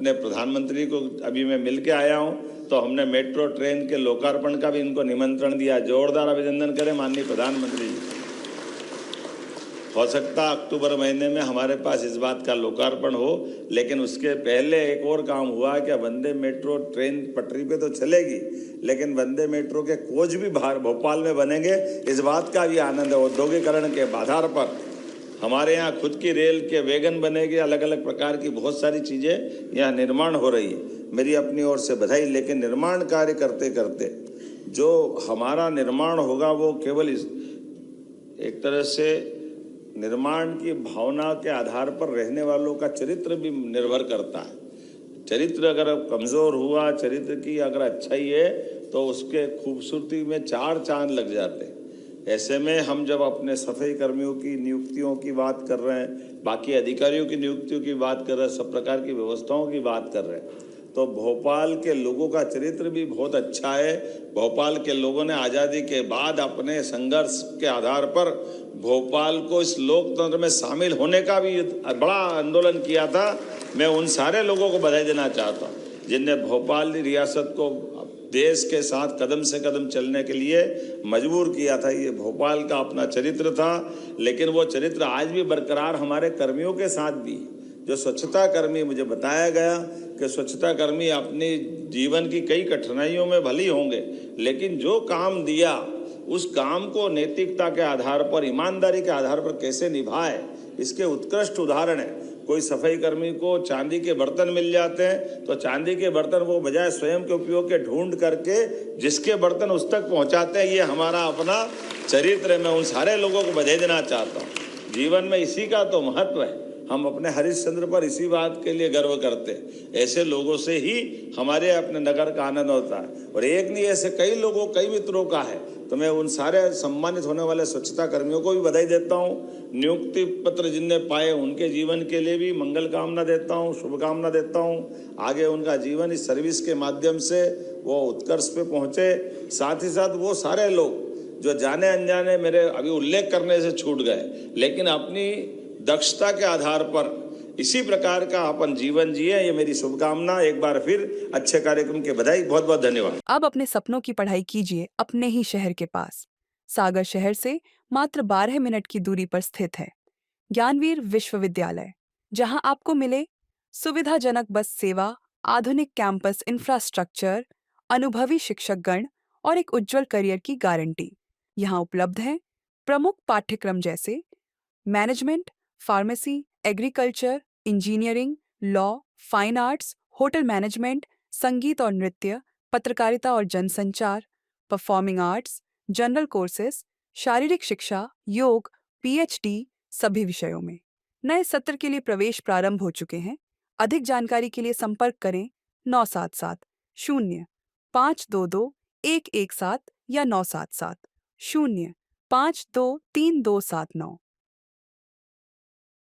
अपने प्रधानमंत्री को अभी मैं मिल के आया हूं, तो हमने मेट्रो ट्रेन के लोकार्पण का भी इनको निमंत्रण दिया। जोरदार अभिनंदन करें माननीय प्रधानमंत्री जी। हो सकता अक्टूबर महीने में हमारे पास इस बात का लोकार्पण हो, लेकिन उसके पहले एक और काम हुआ कि वंदे मेट्रो ट्रेन पटरी पे तो चलेगी, लेकिन वंदे मेट्रो के कोच भी बाहर भोपाल में बनेंगे। इस बात का भी आनंद है। औद्योगिकरण के आधार पर हमारे यहाँ खुद की रेल के वैगन बनेगी, अलग अलग प्रकार की बहुत सारी चीज़ें यहाँ निर्माण हो रही है। मेरी अपनी ओर से बधाई। लेकिन निर्माण कार्य करते करते जो हमारा निर्माण होगा वो केवल एक तरह से निर्माण की भावना के आधार पर रहने वालों का चरित्र भी निर्भर करता है। चरित्र अगर कमज़ोर हुआ, चरित्र की अगर अच्छाई है, तो उसके खूबसूरती में चार चांद लग जाते हैं। ऐसे में हम जब अपने सफाई कर्मियों की नियुक्तियों की बात कर रहे हैं, बाकी अधिकारियों की नियुक्तियों की बात कर रहे हैं, सब प्रकार की व्यवस्थाओं की बात कर रहे हैं, तो भोपाल के लोगों का चरित्र भी बहुत अच्छा है। भोपाल के लोगों ने आज़ादी के बाद अपने संघर्ष के आधार पर भोपाल को इस लोकतंत्र में शामिल होने का भी बड़ा आंदोलन किया था। मैं उन सारे लोगों को बधाई देना चाहता हूँ जिनने भोपाल रियासत को देश के साथ कदम से कदम चलने के लिए मजबूर किया था। ये भोपाल का अपना चरित्र था, लेकिन वो चरित्र आज भी बरकरार हमारे कर्मियों के साथ भी। जो स्वच्छता कर्मी, मुझे बताया गया कि स्वच्छता कर्मी अपनी जीवन की कई कठिनाइयों में भली होंगे, लेकिन जो काम दिया उस काम को नैतिकता के आधार पर, ईमानदारी के आधार पर कैसे निभाए, इसके उत्कृष्ट उदाहरण है। कोई सफाई कर्मी को चांदी के बर्तन मिल जाते हैं, तो चांदी के बर्तन वो बजाय स्वयं के उपयोग के ढूंढ करके जिसके बर्तन उस तक पहुंचाते हैं। ये हमारा अपना चरित्र है। मैं उन सारे लोगों को बधाई देना चाहता हूँ। जीवन में इसी का तो महत्व है। हम अपने हरिश्चंद्र पर इसी बात के लिए गर्व करते हैं। ऐसे लोगों से ही हमारे अपने नगर का आनंद होता है। और एक नहीं, ऐसे कई लोगों, कई मित्रों का है। तो मैं उन सारे सम्मानित होने वाले स्वच्छता कर्मियों को भी बधाई देता हूँ। नियुक्ति पत्र जिनने पाए उनके जीवन के लिए भी मंगल कामना देता हूँ, शुभकामना देता हूँ। आगे उनका जीवन इस सर्विस के माध्यम से वो उत्कर्ष पे पहुँचे। साथ ही साथ वो सारे लोग जो जाने अनजाने मेरे अभी उल्लेख करने से छूट गए, लेकिन अपनी दक्षता के आधार पर इसी प्रकार का अपन जीवन जिए, ये मेरी शुभकामना। एक बार फिर अच्छे कार्यक्रम के बधाई, बहुत बहुत धन्यवाद। अब अपने सपनों की पढ़ाई कीजिए अपने ही शहर के पास। सागर शहर से मात्र 12 मिनट की दूरी पर स्थित है ज्ञानवीर विश्वविद्यालय, जहां आपको मिले सुविधाजनक बस सेवा, आधुनिक कैंपस इंफ्रास्ट्रक्चर, अनुभवी शिक्षकगण और एक उज्जवल करियर की गारंटी। यहाँ उपलब्ध है प्रमुख पाठ्यक्रम जैसे management, pharmacy, agriculture, engineering, law, fine arts, hotel management, संगीत और नृत्य, पत्रकारिता और जनसंचार, परफॉर्मिंग आर्ट्स, जनरल कोर्सेज, शारीरिक शिक्षा, योग, पीएचडी सभी विषयों में। नए सत्र के लिए प्रवेश प्रारंभ हो चुके हैं। अधिक जानकारी के लिए संपर्क करें 977 0 522 117 या 977 0 523 279।